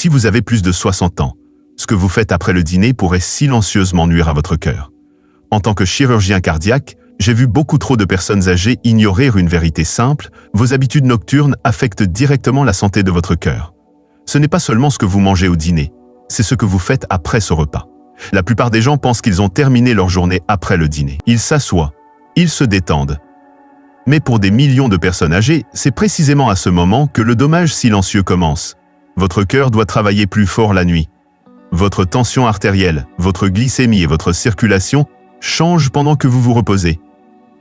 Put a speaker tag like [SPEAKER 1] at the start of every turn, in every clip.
[SPEAKER 1] si vous avez plus de 60 ans, ce que vous faites après le dîner pourrait silencieusement nuire à votre cœur. En tant que chirurgien cardiaque, j'ai vu beaucoup trop de personnes âgées ignorer une vérité simple: vos habitudes nocturnes affectent directement la santé de votre cœur. Ce n'est pas seulement ce que vous mangez au dîner, c'est ce que vous faites après ce repas. La plupart des gens pensent qu'ils ont terminé leur journée après le dîner. Ils s'assoient, ils se détendent. Mais pour des millions de personnes âgées, c'est précisément à ce moment que le dommage silencieux commence. Votre cœur doit travailler plus fort la nuit. Votre tension artérielle, votre glycémie et votre circulation changent pendant que vous vous reposez.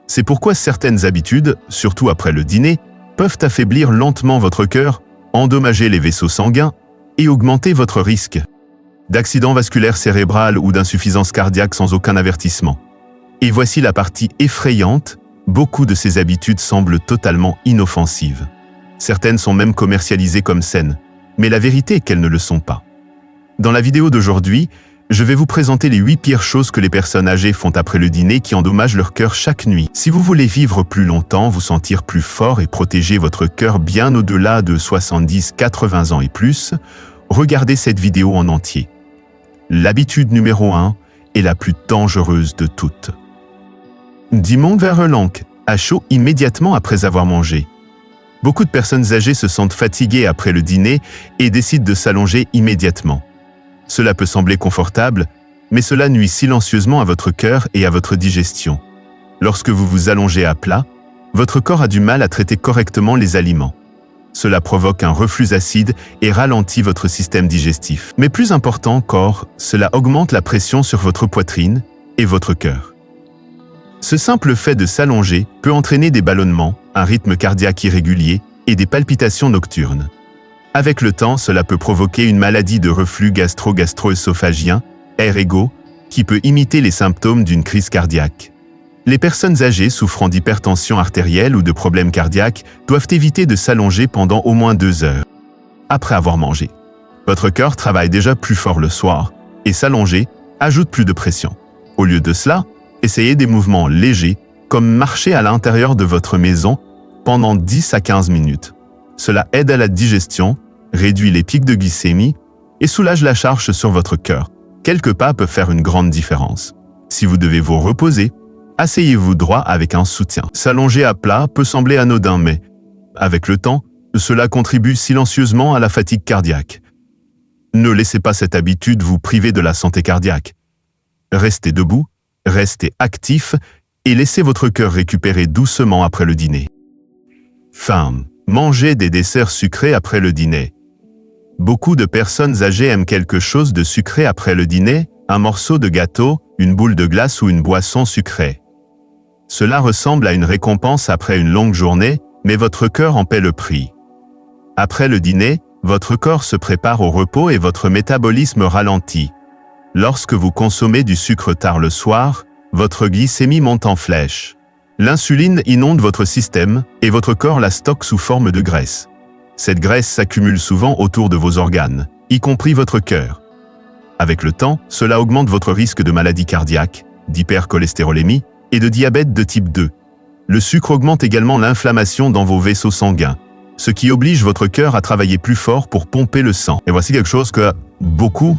[SPEAKER 1] C'est pourquoi certaines habitudes, surtout après le dîner, peuvent affaiblir lentement votre cœur, endommager les vaisseaux sanguins et augmenter votre risque d'accident vasculaire cérébral ou d'insuffisance cardiaque sans aucun avertissement. Et voici la partie effrayante: beaucoup de ces habitudes semblent totalement inoffensives. Certaines sont même commercialisées comme saines, mais la vérité est qu'elles ne le sont pas. Dans la vidéo d'aujourd'hui, je vais vous présenter les 8 pires choses que les personnes âgées font après le dîner qui endommagent leur cœur chaque nuit. Si vous voulez vivre plus longtemps, vous sentir plus fort et protéger votre cœur bien au-delà de 70-80 ans et plus, regardez cette vidéo en entier. L'habitude numéro 1 est la plus dangereuse de toutes. Die Verlank, à chaud immédiatement après avoir mangé. Beaucoup de personnes âgées se sentent fatiguées après le dîner et décident de s'allonger immédiatement. Cela peut sembler confortable, mais cela nuit silencieusement à votre cœur et à votre digestion. Lorsque vous vous allongez à plat, votre corps a du mal à traiter correctement les aliments. Cela provoque un reflux acide et ralentit votre système digestif. Mais plus important encore, cela augmente la pression sur votre poitrine et votre cœur. Ce simple fait de s'allonger peut entraîner des ballonnements, un rythme cardiaque irrégulier et des palpitations nocturnes. Avec le temps, cela peut provoquer une maladie de reflux gastro-œsophagien, REGO, qui peut imiter les symptômes d'une crise cardiaque. Les personnes âgées souffrant d'hypertension artérielle ou de problèmes cardiaques doivent éviter de s'allonger pendant au moins 2 heures après avoir mangé. Votre cœur travaille déjà plus fort le soir et s'allonger ajoute plus de pression. Au lieu de cela, essayez des mouvements légers comme marcher à l'intérieur de votre maison pendant 10 à 15 minutes. Cela aide à la digestion, réduit les pics de glycémie et soulage la charge sur votre cœur. Quelques pas peuvent faire une grande différence. Si vous devez vous reposer, asseyez-vous droit avec un soutien. S'allonger à plat peut sembler anodin, mais avec le temps, cela contribue silencieusement à la fatigue cardiaque. Ne laissez pas cette habitude vous priver de la santé cardiaque. Restez debout, restez actif et laissez votre cœur récupérer doucement après le dîner. Mangez des desserts sucrés après le dîner. Beaucoup de personnes âgées aiment quelque chose de sucré après le dîner, un morceau de gâteau, une boule de glace ou une boisson sucrée. Cela ressemble à une récompense après une longue journée, mais votre cœur en paie le prix. Après le dîner, votre corps se prépare au repos et votre métabolisme ralentit. Lorsque vous consommez du sucre tard le soir, votre glycémie monte en flèche. L'insuline inonde votre système et votre corps la stocke sous forme de graisse. Cette graisse s'accumule souvent autour de vos organes, y compris votre cœur. Avec le temps, cela augmente votre risque de maladie cardiaque, d'hypercholestérolémie et de diabète de type 2. Le sucre augmente également l'inflammation dans vos vaisseaux sanguins, ce qui oblige votre cœur à travailler plus fort pour pomper le sang. Et voici quelque chose que beaucoup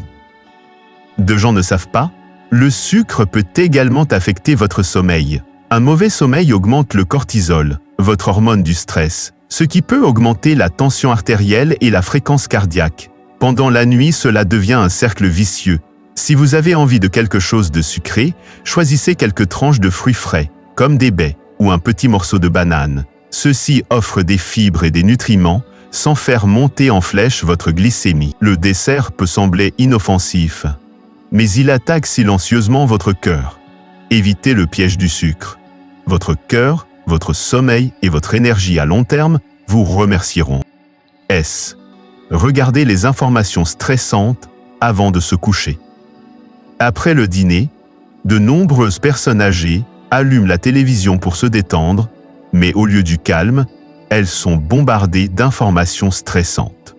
[SPEAKER 1] de gens ne savent pas. Le sucre peut également affecter votre sommeil. Un mauvais sommeil augmente le cortisol, votre hormone du stress, ce qui peut augmenter la tension artérielle et la fréquence cardiaque. Pendant la nuit, cela devient un cercle vicieux. Si vous avez envie de quelque chose de sucré, choisissez quelques tranches de fruits frais, comme des baies ou un petit morceau de banane. Ceux-ci offrent des fibres et des nutriments, sans faire monter en flèche votre glycémie. Le dessert peut sembler inoffensif, mais il attaque silencieusement votre cœur. Évitez le piège du sucre. Votre cœur, votre sommeil et votre énergie à long terme vous remercieront. Regardez les informations stressantes avant de se coucher. Après le dîner, de nombreuses personnes âgées allument la télévision pour se détendre, mais au lieu du calme, elles sont bombardées d'informations stressantes.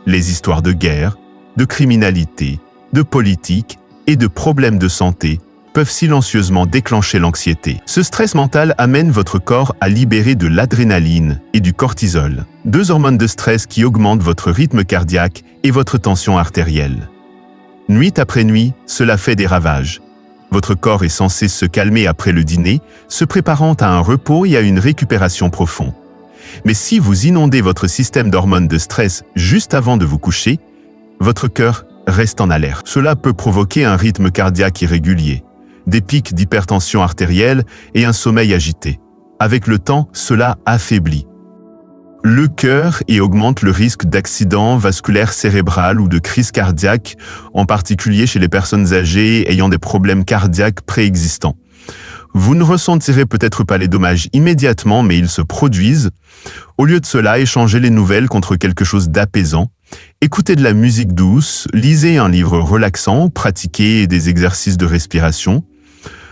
[SPEAKER 1] Les histoires de guerre, de criminalité, de politique et de problèmes de santé peuvent silencieusement déclencher l'anxiété. Ce stress mental amène votre corps à libérer de l'adrénaline et du cortisol, deux hormones de stress qui augmentent votre rythme cardiaque et votre tension artérielle. Nuit après nuit, cela fait des ravages. Votre corps est censé se calmer après le dîner, se préparant à un repos et à une récupération profonde. Mais si vous inondez votre système d'hormones de stress juste avant de vous coucher, votre cœur reste en alerte. Cela peut provoquer un rythme cardiaque irrégulier, des pics d'hypertension artérielle et un sommeil agité. Avec le temps, cela affaiblit le cœur et augmente le risque d'accident vasculaire cérébral ou de crise cardiaque, en particulier chez les personnes âgées ayant des problèmes cardiaques préexistants. Vous ne ressentirez peut-être pas les dommages immédiatement, mais ils se produisent. Au lieu de cela, échangez les nouvelles contre quelque chose d'apaisant. Écoutez de la musique douce, lisez un livre relaxant, pratiquez des exercices de respiration.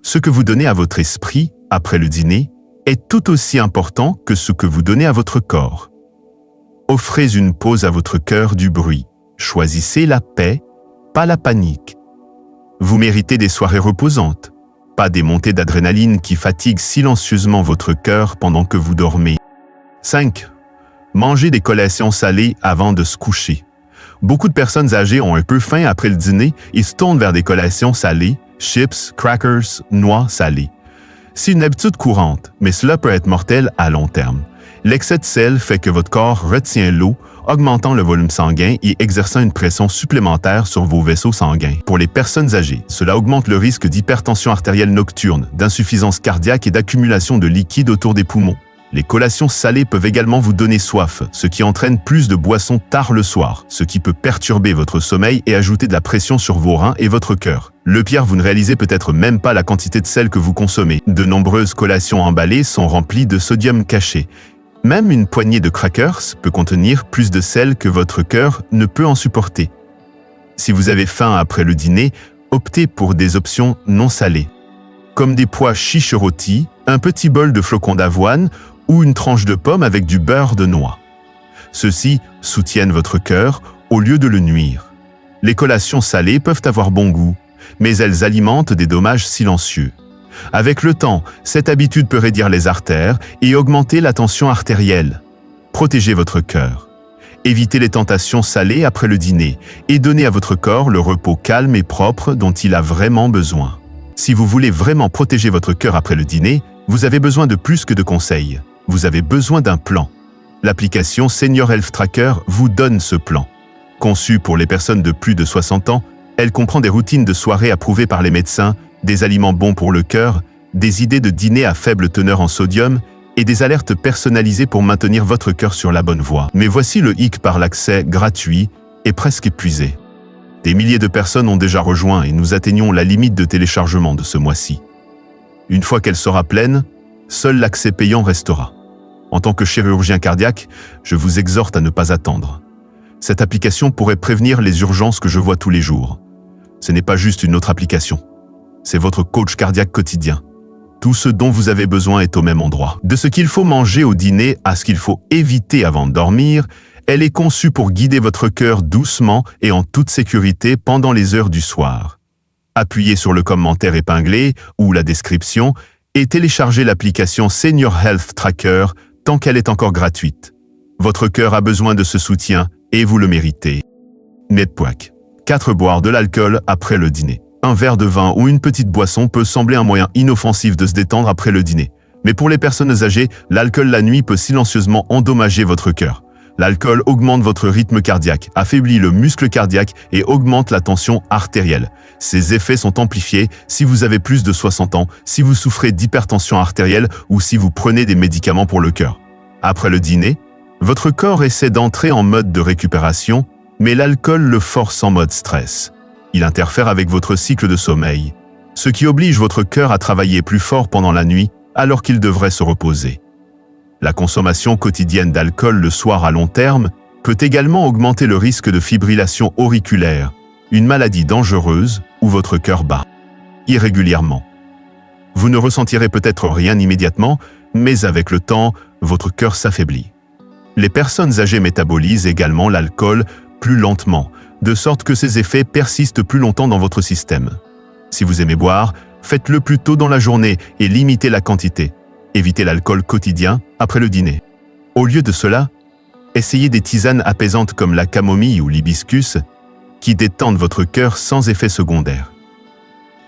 [SPEAKER 1] Ce que vous donnez à votre esprit après le dîner est tout aussi important que ce que vous donnez à votre corps. Offrez une pause à votre cœur du bruit. Choisissez la paix, pas la panique. Vous méritez des soirées reposantes, pas des montées d'adrénaline qui fatiguent silencieusement votre cœur pendant que vous dormez. 5. Mangez des collations salées avant de se coucher. Beaucoup de personnes âgées ont un peu faim après le dîner et se tournent vers des collations salées, chips, crackers, noix salées. C'est une habitude courante, mais cela peut être mortel à long terme. L'excès de sel fait que votre corps retient l'eau, augmentant le volume sanguin et exerçant une pression supplémentaire sur vos vaisseaux sanguins. Pour les personnes âgées, cela augmente le risque d'hypertension artérielle nocturne, d'insuffisance cardiaque et d'accumulation de liquide autour des poumons. Les collations salées peuvent également vous donner soif, ce qui entraîne plus de boissons tard le soir, ce qui peut perturber votre sommeil et ajouter de la pression sur vos reins et votre cœur. Le pire, vous ne réalisez peut-être même pas la quantité de sel que vous consommez. De nombreuses collations emballées sont remplies de sodium caché. Même une poignée de crackers peut contenir plus de sel que votre cœur ne peut en supporter. Si vous avez faim après le dîner, optez pour des options non salées, comme des pois chiches rôtis, un petit bol de flocons d'avoine ou une tranche de pomme avec du beurre de noix. Ceux-ci soutiennent votre cœur au lieu de le nuire. Les collations salées peuvent avoir bon goût, mais elles alimentent des dommages silencieux. Avec le temps, cette habitude peut raidir les artères et augmenter la tension artérielle. Protégez votre cœur. Évitez les tentations salées après le dîner et donnez à votre corps le repos calme et propre dont il a vraiment besoin. Si vous voulez vraiment protéger votre cœur après le dîner, vous avez besoin de plus que de conseils. Vous avez besoin d'un plan. L'application Senior Health Tracker vous donne ce plan. Conçue pour les personnes de plus de 60 ans, elle comprend des routines de soirée approuvées par les médecins, des aliments bons pour le cœur, des idées de dîner à faible teneur en sodium et des alertes personnalisées pour maintenir votre cœur sur la bonne voie. Mais voici le hic par l'accès gratuit et presque épuisé. Des milliers de personnes ont déjà rejoint et nous atteignons la limite de téléchargement de ce mois-ci. Une fois qu'elle sera pleine, seul l'accès payant restera. En tant que chirurgien cardiaque, je vous exhorte à ne pas attendre. Cette application pourrait prévenir les urgences que je vois tous les jours. Ce n'est pas juste une autre application. C'est votre coach cardiaque quotidien. Tout ce dont vous avez besoin est au même endroit. De ce qu'il faut manger au dîner à ce qu'il faut éviter avant de dormir, elle est conçue pour guider votre cœur doucement et en toute sécurité pendant les heures du soir. Appuyez sur le commentaire épinglé ou la description et téléchargez l'application Senior Health Tracker tant qu'elle est encore gratuite. Votre cœur a besoin de ce soutien et vous le méritez. Netpoac. 4. Boire de l'alcool après le dîner. Un verre de vin ou une petite boisson peut sembler un moyen inoffensif de se détendre après le dîner. Mais pour les personnes âgées, l'alcool la nuit peut silencieusement endommager votre cœur. L'alcool augmente votre rythme cardiaque, affaiblit le muscle cardiaque et augmente la tension artérielle. Ces effets sont amplifiés si vous avez plus de 60 ans, si vous souffrez d'hypertension artérielle ou si vous prenez des médicaments pour le cœur. Après le dîner, votre corps essaie d'entrer en mode de récupération, mais l'alcool le force en mode stress. Il interfère avec votre cycle de sommeil, ce qui oblige votre cœur à travailler plus fort pendant la nuit alors qu'il devrait se reposer. La consommation quotidienne d'alcool le soir à long terme peut également augmenter le risque de fibrillation auriculaire, une maladie dangereuse où votre cœur bat irrégulièrement. Vous ne ressentirez peut-être rien immédiatement, mais avec le temps, votre cœur s'affaiblit. Les personnes âgées métabolisent également l'alcool plus lentement, de sorte que ses effets persistent plus longtemps dans votre système. Si vous aimez boire, faites-le plus tôt dans la journée et limitez la quantité. Évitez l'alcool quotidien après le dîner. Au lieu de cela, essayez des tisanes apaisantes comme la camomille ou l'hibiscus qui détendent votre cœur sans effet secondaire.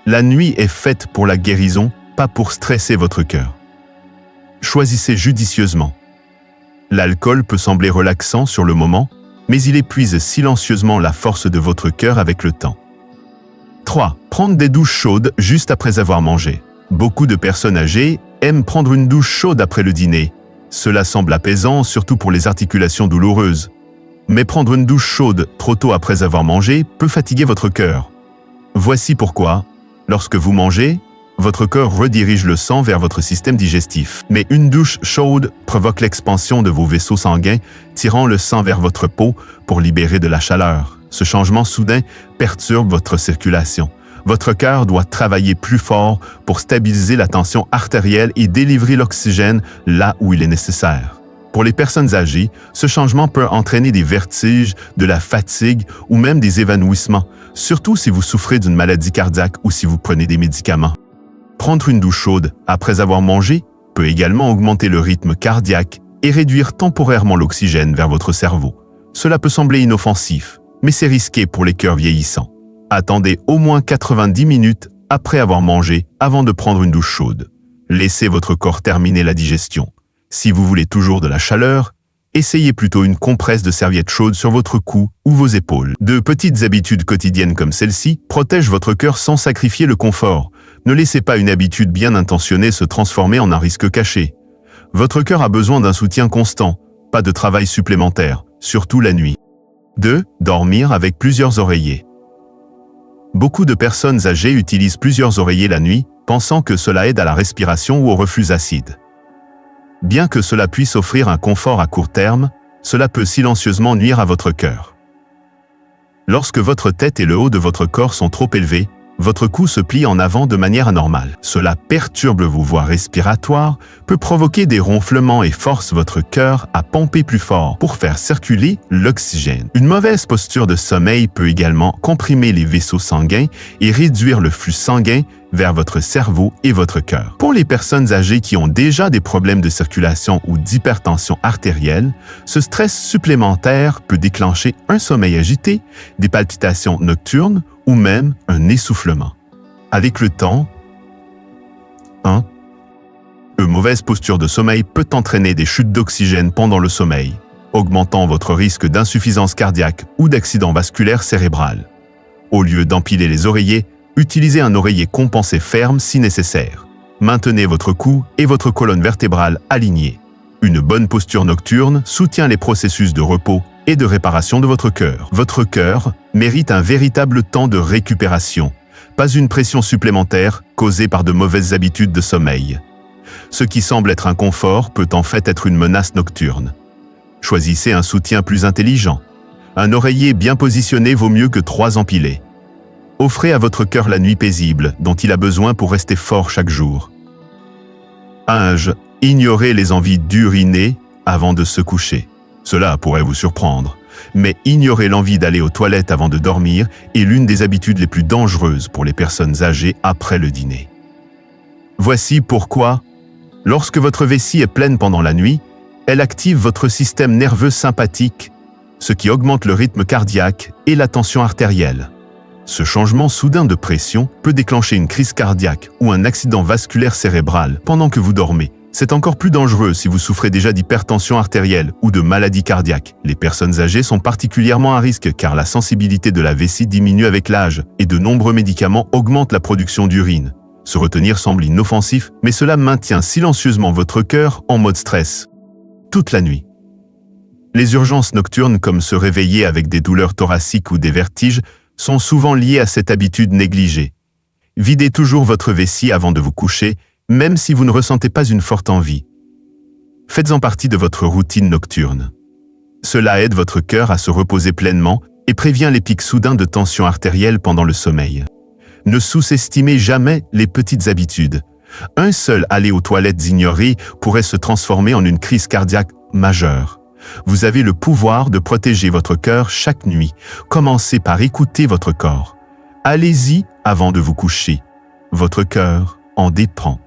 [SPEAKER 1] La nuit est faite pour la guérison, pas pour stresser votre cœur. Choisissez judicieusement. L'alcool peut sembler relaxant sur le moment, mais il épuise silencieusement la force de votre cœur avec le temps. 3. Prendre des douches chaudes juste après avoir mangé. Beaucoup de personnes âgées aiment prendre une douche chaude après le dîner. Cela semble apaisant, surtout pour les articulations douloureuses. Mais prendre une douche chaude trop tôt après avoir mangé peut fatiguer votre cœur. Voici pourquoi. Lorsque vous mangez, votre cœur redirige le sang vers votre système digestif. Mais une douche chaude provoque l'expansion de vos vaisseaux sanguins, tirant le sang vers votre peau pour libérer de la chaleur. Ce changement soudain perturbe votre circulation. Votre cœur doit travailler plus fort pour stabiliser la tension artérielle et délivrer l'oxygène là où il est nécessaire. Pour les personnes âgées, ce changement peut entraîner des vertiges, de la fatigue ou même des évanouissements, surtout si vous souffrez d'une maladie cardiaque ou si vous prenez des médicaments. Prendre une douche chaude après avoir mangé peut également augmenter le rythme cardiaque et réduire temporairement l'oxygène vers votre cerveau. Cela peut sembler inoffensif, mais c'est risqué pour les cœurs vieillissants. Attendez au moins 90 minutes après avoir mangé avant de prendre une douche chaude. Laissez votre corps terminer la digestion. Si vous voulez toujours de la chaleur, essayez plutôt une compresse de serviette chaude sur votre cou ou vos épaules. De petites habitudes quotidiennes comme celle-ci protègent votre cœur sans sacrifier le confort. Ne laissez pas une habitude bien intentionnée se transformer en un risque caché. Votre cœur a besoin d'un soutien constant, pas de travail supplémentaire, surtout la nuit. 2. Dormir avec plusieurs oreillers. Beaucoup de personnes âgées utilisent plusieurs oreillers la nuit, pensant que cela aide à la respiration ou au reflux acide. Bien que cela puisse offrir un confort à court terme, cela peut silencieusement nuire à votre cœur. Lorsque votre tête et le haut de votre corps sont trop élevés, votre cou se plie en avant de manière anormale. Cela perturbe vos voies respiratoires, peut provoquer des ronflements et force votre cœur à pomper plus fort pour faire circuler l'oxygène. Une mauvaise posture de sommeil peut également comprimer les vaisseaux sanguins et réduire le flux sanguin vers votre cerveau et votre cœur. Pour les personnes âgées qui ont déjà des problèmes de circulation ou d'hypertension artérielle, ce stress supplémentaire peut déclencher un sommeil agité, des palpitations nocturnes ou même un essoufflement. Avec le temps, une mauvaise posture de sommeil peut entraîner des chutes d'oxygène pendant le sommeil, augmentant votre risque d'insuffisance cardiaque ou d'accident vasculaire cérébral. Au lieu d'empiler les oreillers, utilisez un oreiller compensé ferme si nécessaire. Maintenez votre cou et votre colonne vertébrale alignés. Une bonne posture nocturne soutient les processus de repos et de réparation de votre cœur. Votre cœur mérite un véritable temps de récupération, pas une pression supplémentaire causée par de mauvaises habitudes de sommeil. Ce qui semble être un confort peut en fait être une menace nocturne. Choisissez un soutien plus intelligent. Un oreiller bien positionné vaut mieux que 3 empilés. Offrez à votre cœur la nuit paisible dont il a besoin pour rester fort chaque jour. 1. Ignorez les envies d'uriner avant de se coucher. Cela pourrait vous surprendre, mais ignorer l'envie d'aller aux toilettes avant de dormir est l'une des habitudes les plus dangereuses pour les personnes âgées après le dîner. Voici pourquoi, lorsque votre vessie est pleine pendant la nuit, elle active votre système nerveux sympathique, ce qui augmente le rythme cardiaque et la tension artérielle. Ce changement soudain de pression peut déclencher une crise cardiaque ou un accident vasculaire cérébral pendant que vous dormez. C'est encore plus dangereux si vous souffrez déjà d'hypertension artérielle ou de maladie cardiaque. Les personnes âgées sont particulièrement à risque car la sensibilité de la vessie diminue avec l'âge et de nombreux médicaments augmentent la production d'urine. Se retenir semble inoffensif, mais cela maintient silencieusement votre cœur en mode stress toute la nuit. Les urgences nocturnes comme se réveiller avec des douleurs thoraciques ou des vertiges sont souvent liées à cette habitude négligée. Videz toujours votre vessie avant de vous coucher, même si vous ne ressentez pas une forte envie. Faites-en partie de votre routine nocturne. Cela aide votre cœur à se reposer pleinement et prévient les pics soudains de tension artérielle pendant le sommeil. Ne sous-estimez jamais les petites habitudes. Un seul aller aux toilettes ignoré pourrait se transformer en une crise cardiaque majeure. Vous avez le pouvoir de protéger votre cœur chaque nuit. Commencez par écouter votre corps. Allez-y avant de vous coucher. Votre cœur en dépend.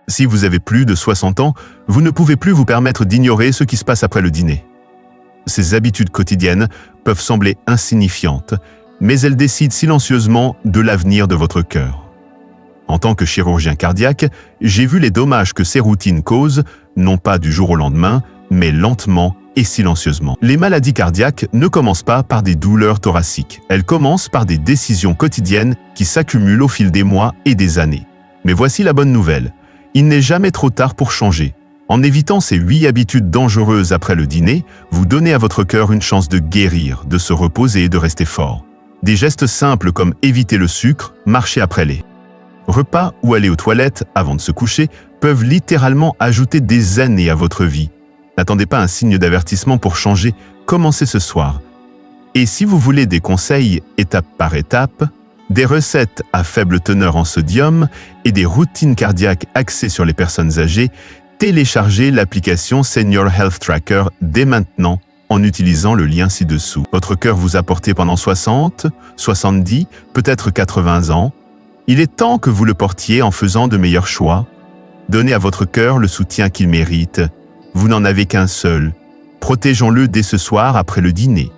[SPEAKER 1] Si vous avez plus de 60 ans, vous ne pouvez plus vous permettre d'ignorer ce qui se passe après le dîner. Ces habitudes quotidiennes peuvent sembler insignifiantes, mais elles décident silencieusement de l'avenir de votre cœur. En tant que chirurgien cardiaque, j'ai vu les dommages que ces routines causent, non pas du jour au lendemain, mais lentement et silencieusement. Les maladies cardiaques ne commencent pas par des douleurs thoraciques. Elles commencent par des décisions quotidiennes qui s'accumulent au fil des mois et des années. Mais voici la bonne nouvelle. Il n'est jamais trop tard pour changer. En évitant ces 8 habitudes dangereuses après le dîner, vous donnez à votre cœur une chance de guérir, de se reposer et de rester fort. Des gestes simples comme éviter le sucre, marcher après les repas ou aller aux toilettes avant de se coucher peuvent littéralement ajouter des années à votre vie. N'attendez pas un signe d'avertissement pour changer, commencez ce soir. Et si vous voulez des conseils étape par étape, des recettes à faible teneur en sodium et des routines cardiaques axées sur les personnes âgées, téléchargez l'application Senior Health Tracker dès maintenant en utilisant le lien ci-dessous. Votre cœur vous a porté pendant 60, 70, peut-être 80 ans. Il est temps que vous le portiez en faisant de meilleurs choix. Donnez à votre cœur le soutien qu'il mérite. Vous n'en avez qu'un seul. Protégeons-le dès ce soir après le dîner.